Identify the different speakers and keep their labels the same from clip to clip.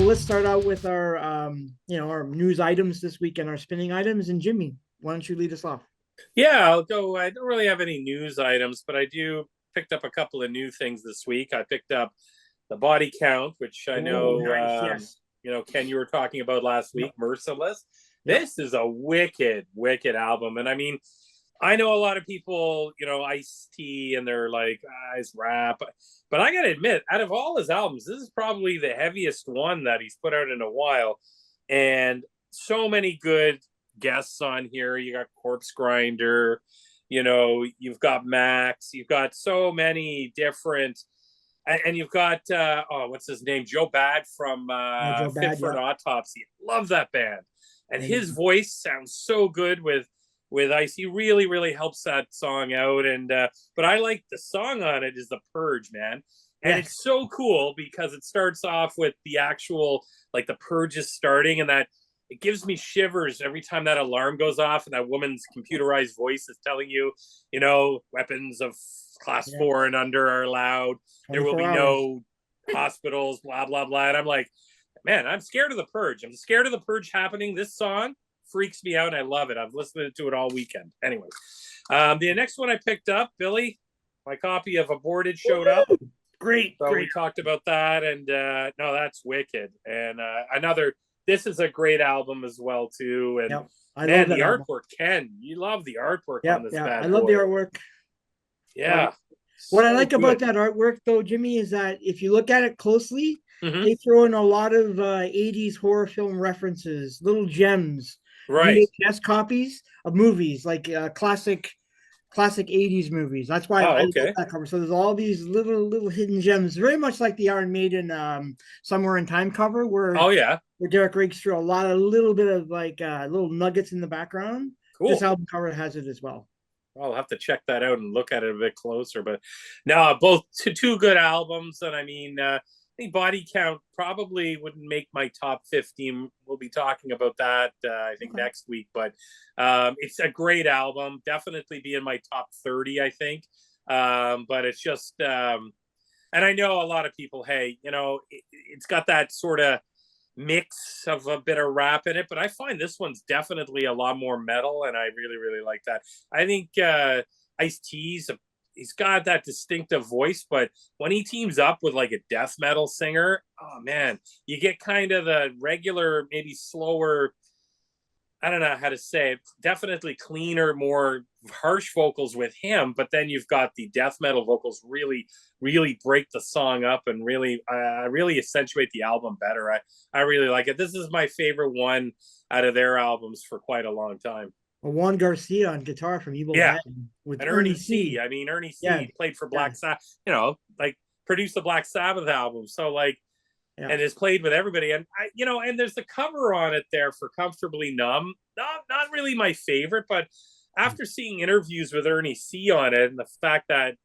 Speaker 1: let's start out with our our news items this week and our spinning items. And Jimmy, why don't you lead us off?
Speaker 2: Yeah, I'll go. I don't really have any news items, but I do picked up a couple of new things this week. I picked up the body count, which I
Speaker 1: Oh,
Speaker 2: know,
Speaker 1: nice. Yes.
Speaker 2: Ken, you were talking about last week,
Speaker 1: Yep.
Speaker 2: Merciless.
Speaker 1: Yep.
Speaker 2: This is a wicked, wicked album. And I mean, I know a lot of people, Ice T and they're like, it's rap. But I got to admit, out of all his albums, this is probably the heaviest one that he's put out in a while. And so many good guests on here. You got Corpse Grinder, you've got Max, you've got so many different, and you've got what's his name, Joe Bad from
Speaker 1: Yeah, Joe
Speaker 2: Fit
Speaker 1: Bad.
Speaker 2: for an
Speaker 1: Yep.
Speaker 2: Autopsy. Love that band, and
Speaker 1: And
Speaker 2: his voice sounds so good with Ice. He really really helps that song out, and but I like the song on it is The Purge, man. And
Speaker 1: yes.
Speaker 2: it's so cool because it starts off with the actual, like, the purge is starting, and that it gives me shivers every time that alarm goes off and that woman's computerized voice is telling you, weapons of class
Speaker 1: Yeah.
Speaker 2: 4 and under are allowed. There will
Speaker 1: 24
Speaker 2: be
Speaker 1: hours.
Speaker 2: no hospitals, blah, blah, blah. And I'm like, man, I'm scared of the purge. I'm scared of the purge happening. This song freaks me out and I love it. I've listened to it all weekend. Anyway, the next one I picked up, Billy, my copy of Aborted showed up.
Speaker 1: Great.
Speaker 2: So
Speaker 1: Great.
Speaker 2: we talked about that, and no, that's wicked. And this is a great album as well too. And
Speaker 1: Yep. I love
Speaker 2: man,
Speaker 1: that
Speaker 2: the
Speaker 1: album.
Speaker 2: artwork, Ken, you love the artwork on
Speaker 1: Yep.
Speaker 2: this
Speaker 1: Yeah. I
Speaker 2: bad
Speaker 1: love the
Speaker 2: boy.
Speaker 1: artwork.
Speaker 2: Yeah,
Speaker 1: What I
Speaker 2: so
Speaker 1: like about
Speaker 2: good.
Speaker 1: that artwork, though, Jimmy, is that if you look at it closely,
Speaker 2: Mm-hmm.
Speaker 1: they throw in a lot of 80s horror film references, little gems,
Speaker 2: Right.
Speaker 1: VHS copies of movies, like classic 80s movies. That's why I
Speaker 2: Oh,
Speaker 1: love
Speaker 2: okay.
Speaker 1: that cover. So there's all these little hidden gems, very much like the Iron Maiden Somewhere in Time cover,
Speaker 2: Oh, yeah.
Speaker 1: where Derek rakes through a lot of little bit of like little nuggets in the background. This
Speaker 2: Cool.
Speaker 1: album cover has it as well.
Speaker 2: I'll have to check that out and look at it a bit closer. But no, both two good albums, and I mean, I think Body Count probably wouldn't make my top 15. We'll be talking about that, I think,
Speaker 1: Okay.
Speaker 2: next week. But it's a great album. Definitely be in my top 30, I think. But it's just, and I know a lot of people, hey, it's got that sort of mix of a bit of rap in it, but I find this one's definitely a lot more metal, and I really, really like that. I think Ice T's he's got that distinctive voice, but when he teams up with like a death metal singer, oh man, you get kind of the regular, maybe slower, I don't know how to say it, definitely cleaner, more harsh vocals with him, but then you've got the death metal vocals really, really break the song up and really accentuate the album better. I really like it. This is my favorite one out of their albums for quite a long time.
Speaker 1: Juan Garcia on guitar from Evil
Speaker 2: Yeah.
Speaker 1: Dead with
Speaker 2: And Ernie
Speaker 1: Ernie
Speaker 2: C.
Speaker 1: C.
Speaker 2: I mean, Ernie
Speaker 1: Yeah,
Speaker 2: C. played for
Speaker 1: yeah,
Speaker 2: Black Sabbath, like produced the Black Sabbath album. So like,
Speaker 1: yeah.
Speaker 2: and has played with everybody. And and there's the cover on it there for Comfortably Numb. Not really my favorite, but after seeing interviews with Ernie C on it and the fact that,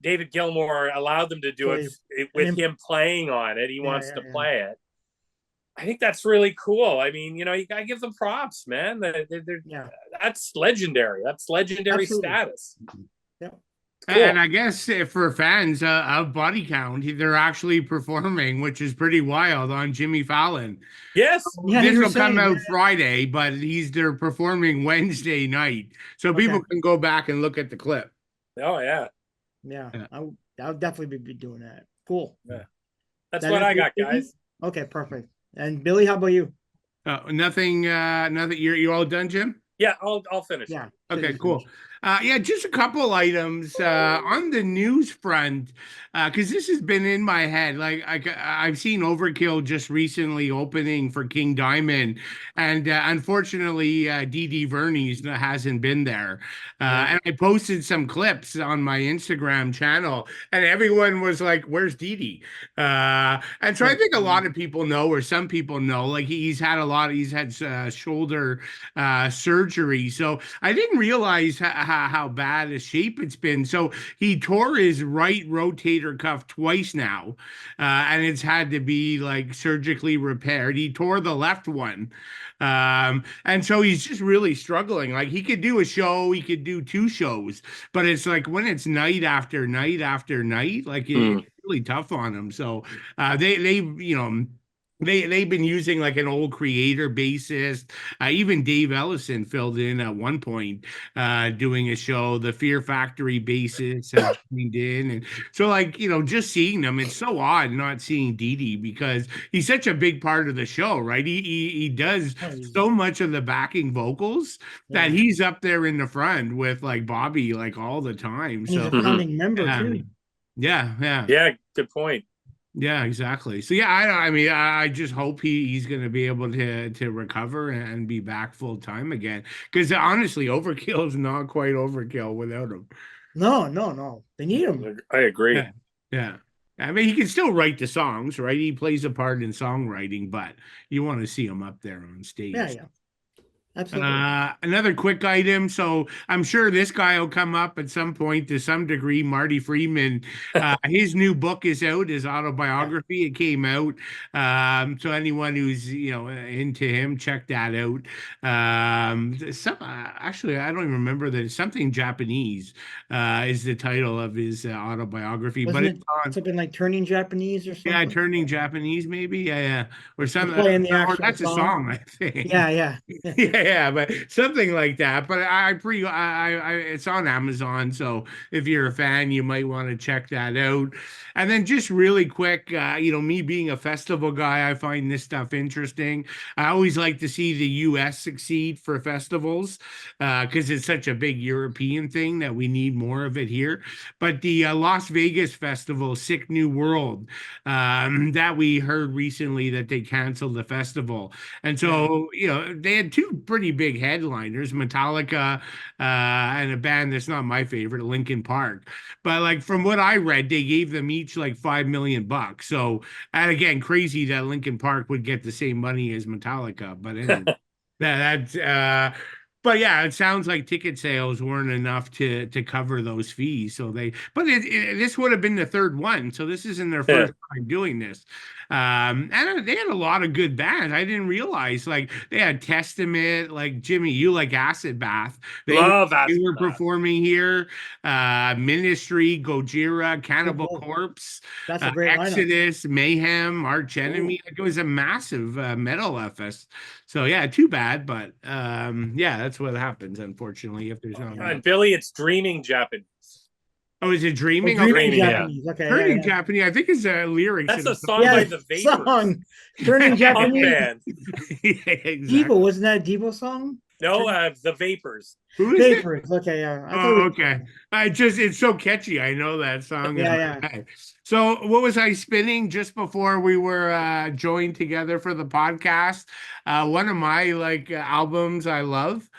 Speaker 2: David Gilmour allowed them to do it
Speaker 1: Play
Speaker 2: with
Speaker 1: an
Speaker 2: him playing on it, he
Speaker 1: yeah,
Speaker 2: wants
Speaker 1: yeah,
Speaker 2: to
Speaker 1: yeah.
Speaker 2: play it. I think that's really cool. I mean, you gotta give them props, man.
Speaker 1: Yeah,
Speaker 2: That's legendary. That's legendary
Speaker 1: absolutely.
Speaker 2: status.
Speaker 1: Yeah.
Speaker 2: It's
Speaker 3: And
Speaker 2: cool.
Speaker 3: I guess for fans of Body Count, they're actually performing, which is pretty wild, on Jimmy Fallon.
Speaker 2: Yes.
Speaker 1: Yeah, you
Speaker 3: This
Speaker 1: were
Speaker 3: will come
Speaker 1: saying,
Speaker 3: out Friday, but they're performing Wednesday night, so
Speaker 1: okay.
Speaker 3: people can go back and look at the clip.
Speaker 2: Oh yeah.
Speaker 1: Yeah,
Speaker 3: Yeah.
Speaker 1: I'll definitely be doing that. Cool.
Speaker 2: Yeah. That's
Speaker 1: That
Speaker 2: what
Speaker 1: it
Speaker 2: I
Speaker 1: for you,
Speaker 2: got,
Speaker 1: Jimmy?
Speaker 2: guys.
Speaker 1: Okay, perfect. And Billy, how about you?
Speaker 3: Nothing. Nothing. You're all done, Jim?
Speaker 2: Yeah, I'll finish it.
Speaker 1: Yeah,
Speaker 3: Okay,
Speaker 1: finish,
Speaker 3: cool.
Speaker 1: finish.
Speaker 3: Yeah, just a couple items on the news front, because this has been in my head. Like I've seen Overkill just recently opening for King Diamond, and unfortunately, Dee Dee Vernies hasn't been there.
Speaker 1: Yeah.
Speaker 3: And I posted some clips on my Instagram channel, and everyone was like, "Where's Dee Dee?" And so I think a lot of people know, or some people know, like he's had shoulder surgery. So I didn't realize how bad a shape it's been. So he tore his right rotator cuff twice now, and it's had to be like surgically repaired. He tore the left one. And so he's just really struggling. Like he could do a show, he could do two shows, but it's like when it's night after night after night, like
Speaker 2: Hmm.
Speaker 3: it's really tough on him. So they they've been using like an old creator bassist. Even Dave Ellison filled in at one point, doing a show. The Fear Factory bassist has joined in, and so like just seeing them, it's so odd not seeing Dee Dee because he's such a big part of the show, right? He does
Speaker 1: Oh, he's-
Speaker 3: so much of the backing vocals that
Speaker 1: yeah.
Speaker 3: he's up there in the front with like Bobby like all the time.
Speaker 1: And he's a
Speaker 3: So
Speaker 1: founding member
Speaker 3: yeah,
Speaker 1: too.
Speaker 3: yeah.
Speaker 2: Yeah, good point.
Speaker 3: Yeah, exactly. So yeah, I mean, I just hope he's going to be able to recover and be back full time again. Because honestly, Overkill is not quite Overkill without him.
Speaker 1: No. They need him.
Speaker 2: I agree.
Speaker 3: Yeah, yeah. I mean, he can still write the songs, right? He plays a part in songwriting, but you want to see him up there on stage.
Speaker 1: Yeah. Absolutely.
Speaker 3: Another quick item. So I'm sure this guy will come up at some point to some degree. Marty Freeman, his new book is out, his autobiography. It came out. So anyone who's into him, check that out. Actually, I don't even remember that. Something Japanese is the title of his autobiography,
Speaker 1: Wasn't
Speaker 3: but
Speaker 1: it
Speaker 3: it's on.
Speaker 1: something like Turning Japanese or something?
Speaker 3: Yeah, turning Japanese, maybe. Yeah, or something.
Speaker 1: Playing the
Speaker 3: Or
Speaker 1: actual
Speaker 3: that's a song, I think.
Speaker 1: Yeah.
Speaker 3: Yeah, but something like that. But it's on Amazon, so if you're a fan, you might want to check that out. And then just really quick, me being a festival guy, I find this stuff interesting. I always like to see the U.S. succeed for festivals because it's such a big European thing that we need more of it here. But the Las Vegas festival, Sick New World, that we heard recently that they canceled the festival. And so, they had two pretty big headliners, Metallica, and a band that's not my favorite, Linkin Park. But like from what I read, they gave them each like $5 million. So, and again, crazy that Linkin Park would get the same money as Metallica. But anyway, that's but yeah, it sounds like ticket sales weren't enough to cover those fees. So this would have been the third one. So this isn't their first time doing this. And they had a lot of good bands. I didn't realize like they had Testament, like Jimmy, you like Acid Bath.
Speaker 2: Love
Speaker 3: They
Speaker 2: Acid
Speaker 3: were
Speaker 2: Bath.
Speaker 3: performing here. Ministry, Gojira, Cannibal
Speaker 1: Cool.
Speaker 3: Corpse,
Speaker 1: That's a great lineup.
Speaker 3: Exodus, Mayhem, Arch Enemy. Like, it was a massive metal fest. So yeah, too bad, but yeah, that's what happens, unfortunately, if there's not enough.
Speaker 2: Billy, it's Dreaming Japanese.
Speaker 3: Oh, is it Dreaming?
Speaker 1: Dreaming
Speaker 2: Dreaming,
Speaker 1: Japanese. Okay.
Speaker 3: Turning Japanese, I think is lyrics.
Speaker 2: That's a song by the Vapors.
Speaker 1: Song. Turning Japanese.
Speaker 2: Band.
Speaker 3: Yeah, exactly.
Speaker 1: Devo, wasn't that a Devo song?
Speaker 2: No, the Vapors.
Speaker 3: Who is it?
Speaker 1: Vapors. Okay, yeah.
Speaker 3: Oh, okay. It's so catchy. I know that song.
Speaker 1: Yeah.
Speaker 3: So what was I spinning just before we were joined together for the podcast? One of my albums I love.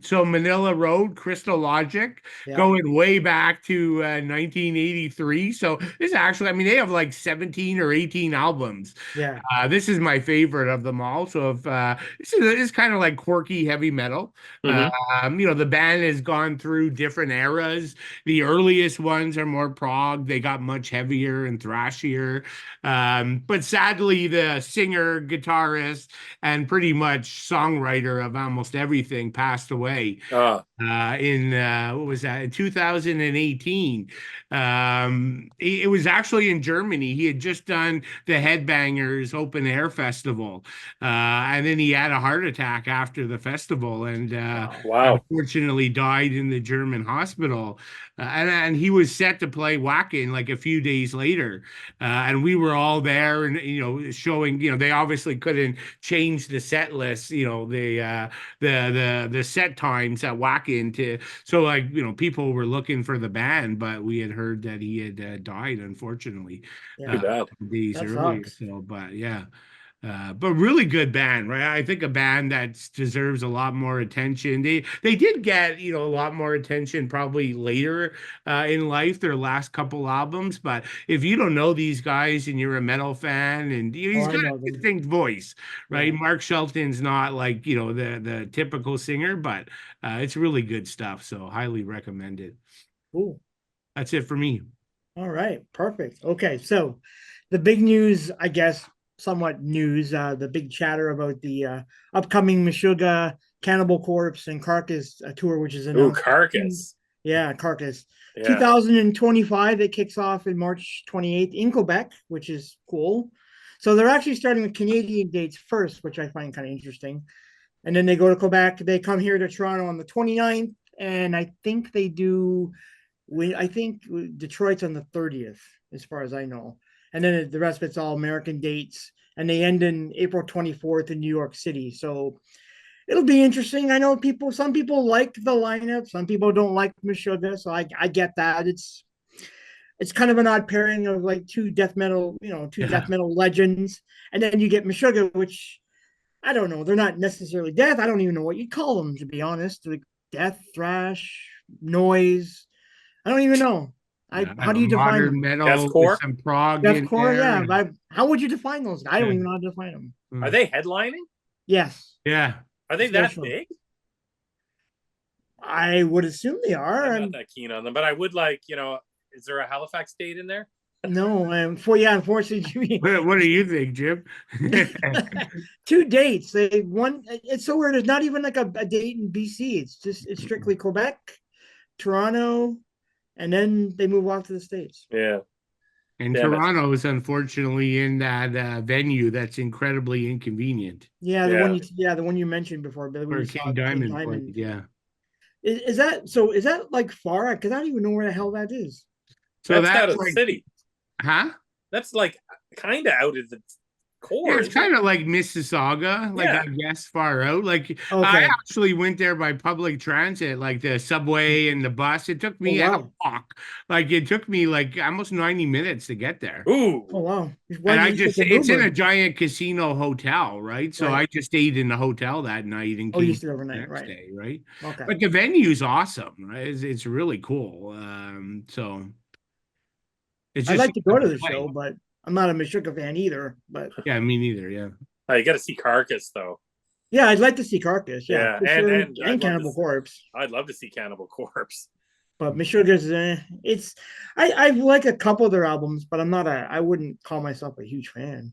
Speaker 3: So Manila Road, Crystal Logic, going way back to 1983. So this is actually, I mean, they have like 17 or 18 albums.
Speaker 1: Yeah.
Speaker 3: This is my favorite of them all. So if this is kind of like quirky heavy metal. The band has gone through different eras. The earliest ones are more prog. They got much heavier and thrashier. But sadly, the singer, guitarist, and pretty much songwriter of almost everything passed away in what was that, in 2018. It was actually in Germany. He had just done the Headbangers Open Air Festival, and then he had a heart attack after the festival, and unfortunately died in the German hospital. And he was set to play Wacken like a few days later, and we were all there, and showing. They obviously couldn't change the set list. The set times at Wacken so people were looking for the band, but we had heard that he had died, unfortunately, days earlier. So, but yeah. But really good band, right? I think a band that deserves a lot more attention. They did get a lot more attention probably later in life, their last couple albums. But if you don't know these guys and you're a metal fan, and he's got a distinct voice, right? Mark Shelton's not like the typical singer, but it's really good stuff. So highly recommend it.
Speaker 1: Cool.
Speaker 3: That's it for me.
Speaker 1: All right, perfect. Okay, so the big news, I guess. Somewhat news, the big chatter about the upcoming Meshuggah, Cannibal Corpse, and Carcass tour, which is announced.
Speaker 2: Carcass.
Speaker 1: Yeah, Carcass. Yeah. 2025, it kicks off in March 28th in Quebec, which is cool. So they're actually starting with Canadian dates first, which I find kind of interesting. And then they go to Quebec. They come here to Toronto on the 29th. And I think they do, I think Detroit's on the 30th, as far as I know. And then the rest of it's all American dates. And they end in April 24th in New York City. So it'll be interesting. I know some people like the lineup, some people don't like Meshuggah. So I get that. It's kind of an odd pairing of like two death metal, two
Speaker 3: Yeah.
Speaker 1: death metal legends. And then you get Meshuggah, which I don't know. They're not necessarily death. I don't even know what you call them, to be honest. Like death, thrash, noise. I don't even know.
Speaker 3: Yeah, I
Speaker 1: How
Speaker 3: don't
Speaker 1: do
Speaker 3: know,
Speaker 1: you define
Speaker 3: modern
Speaker 1: them?
Speaker 3: metal with
Speaker 2: Deathcore.
Speaker 3: some prog in
Speaker 1: Deathcore,
Speaker 3: there.
Speaker 1: yeah. How would you define those? I don't
Speaker 3: Yeah.
Speaker 1: even know how to define them.
Speaker 2: Are they headlining?
Speaker 1: Yes,
Speaker 3: Yeah.
Speaker 2: Are they
Speaker 1: it's their
Speaker 2: that
Speaker 1: show.
Speaker 2: big?
Speaker 1: I would assume they are.
Speaker 2: I'm not that keen on them, but I would like, is there a Halifax date in there?
Speaker 1: No, unfortunately, Jimmy,
Speaker 3: What do you think, Jim?
Speaker 1: two dates. It's so weird. It's not even like a date in BC. It's strictly Quebec, Toronto, and then they move off to the States.
Speaker 2: Yeah.
Speaker 3: And
Speaker 2: Damn it.
Speaker 3: Toronto is unfortunately in that venue that's incredibly inconvenient.
Speaker 1: Yeah,
Speaker 2: Yeah.
Speaker 1: the one you mentioned before, Billy, when
Speaker 3: Where
Speaker 1: you saw
Speaker 3: King
Speaker 1: King
Speaker 3: Diamond played,
Speaker 1: Diamond.
Speaker 3: yeah.
Speaker 1: Is that so? Is that like far? Because I don't even know where the hell that is.
Speaker 3: So
Speaker 2: That's out
Speaker 3: that's
Speaker 2: of the
Speaker 3: like,
Speaker 2: city.
Speaker 3: huh?
Speaker 2: That's like kind of out of the core.
Speaker 3: Yeah, it's kind of like Mississauga, like
Speaker 2: Yeah.
Speaker 3: I guess far out. Like I
Speaker 1: Okay.
Speaker 3: actually went there by public transit, like the subway and the bus. It took me a
Speaker 1: Wow.
Speaker 3: walk. Like it took me like almost 90 minutes to get there.
Speaker 2: Ooh.
Speaker 1: Oh wow. Why
Speaker 3: And I
Speaker 1: didn't you
Speaker 3: just
Speaker 1: take an
Speaker 3: it's in a
Speaker 1: Uber?
Speaker 3: giant casino hotel, right? So
Speaker 1: Right.
Speaker 3: I just stayed in the hotel that night and
Speaker 1: Oh, you
Speaker 3: came
Speaker 1: stayed
Speaker 3: the
Speaker 1: overnight,
Speaker 3: next
Speaker 1: right?
Speaker 3: day, right?
Speaker 1: Okay.
Speaker 3: But the venue's awesome, right? It's really cool. So it's
Speaker 1: I'd
Speaker 3: just
Speaker 1: like to go to
Speaker 3: to
Speaker 1: the
Speaker 3: play.
Speaker 1: show, but I'm not a Meshuggah fan either. But
Speaker 3: Yeah, me neither. Yeah.
Speaker 2: Oh, you got to see Carcass though.
Speaker 1: yeah, I'd like to see Carcass. Yeah,
Speaker 2: Yeah,
Speaker 1: for
Speaker 2: and
Speaker 1: sure,
Speaker 2: and
Speaker 1: and Cannibal Corpse.
Speaker 2: I'd love to see Cannibal Corpse.
Speaker 1: But Meshuggah's, I like a couple of their albums, but I wouldn't call myself a huge fan.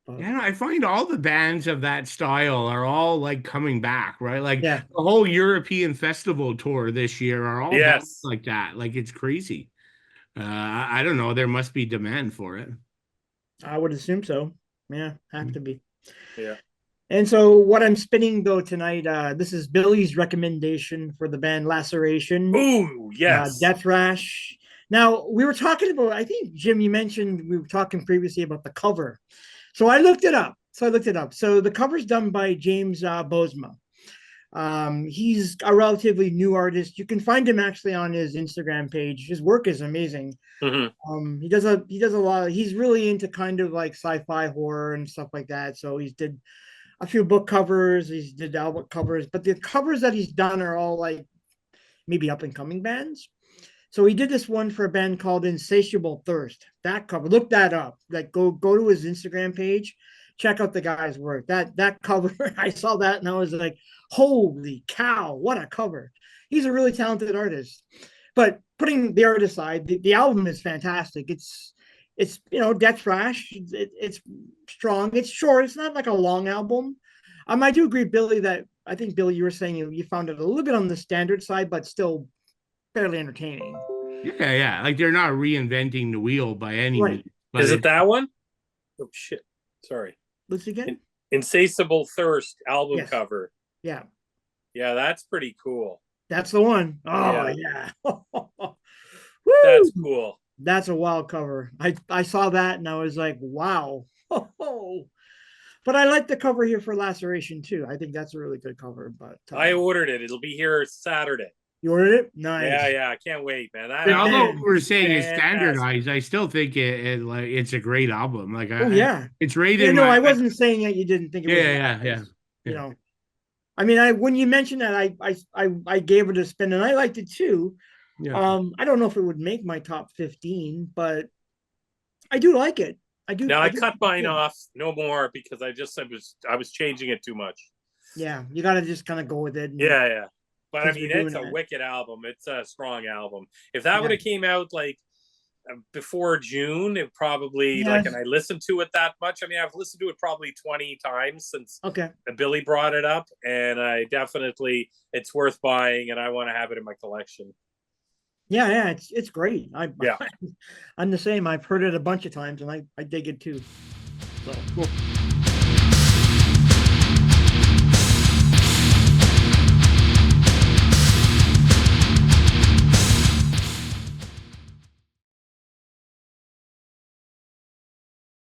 Speaker 1: But
Speaker 3: Yeah, I find all the bands of that style are all like coming back, right? Like
Speaker 1: yeah,
Speaker 3: the whole European festival tour this year are all bands
Speaker 2: Yes.
Speaker 3: like that. Like it's crazy. I don't know. There must be demand for it.
Speaker 1: I would assume so. Yeah, have to be.
Speaker 2: Yeah.
Speaker 1: And so what I'm spinning though tonight, this is Billy's recommendation for the band Laceration,
Speaker 2: Ooh, yes.
Speaker 1: Death Rash. Now we were talking about, I think Jim, you mentioned we were talking previously about the cover. So I looked it up. So the cover's done by James Bozma. He's a relatively new artist. You can find him actually on his Instagram page. His work is amazing. He does a lot. He's really into kind of like sci-fi horror and stuff like that. So he's did a few book covers. He's did album covers, but the covers that he's done are all like maybe up and coming bands. So he did this one for a band called Insatiable Thirst. That cover, look that up. Like go to his Instagram page, check out the guy's work. That cover, I saw that and I was like, holy cow, what a cover. He's a really talented artist. But putting the art aside, the album is fantastic. It's Death Thrash. It's strong. It's short. It's not like a long album. I do agree, Billy, that I think Billy, you were saying you found it a little bit on the standard side, but still fairly entertaining.
Speaker 3: Yeah, yeah. Like they're not reinventing the wheel by any
Speaker 1: Right.
Speaker 3: means. But
Speaker 2: Is it that one? Oh shit. Sorry.
Speaker 1: Let's again.
Speaker 2: Insatiable Thirst album
Speaker 1: Yes.
Speaker 2: cover.
Speaker 1: Yeah.
Speaker 2: Yeah, that's pretty cool.
Speaker 1: That's the one. Oh
Speaker 2: Yeah.
Speaker 1: Woo!
Speaker 2: That's cool.
Speaker 1: That's a wild cover. I saw that and I was like, wow. But I like the cover here for Laceration too. I think that's a really good cover. But
Speaker 2: I ordered it. It'll be here Saturday.
Speaker 1: you ordered it? Nice.
Speaker 2: Yeah, I can't wait, man. That
Speaker 1: Good
Speaker 3: although
Speaker 1: man.
Speaker 3: we're saying it's
Speaker 2: Fantastic.
Speaker 3: standardized, I still think it's a great album. Like
Speaker 1: Oh yeah.
Speaker 3: it's rated.
Speaker 1: Yeah, no, I wasn't saying that you didn't think it was.
Speaker 3: Yeah.
Speaker 1: You know, I mean, when you mentioned that, I gave it a spin and I liked it too.
Speaker 3: Yeah.
Speaker 1: I don't know if it would make my top 15, but I do like it. I do.
Speaker 2: Now I cut mine off no more because I was changing it too much.
Speaker 1: Yeah, you got to just kind of go with it.
Speaker 2: Yeah. But I mean, it's a
Speaker 1: that.
Speaker 2: wicked album. It's a strong album. If that would have came out like before June, it probably like, and I listened to it that much. I mean, I've listened to it probably 20 times since Billy brought it up, and it's worth buying, and I want to have it in my collection.
Speaker 1: Yeah, it's great. I'm the same. I've heard it a bunch of times, and I dig it too. So.
Speaker 3: Cool.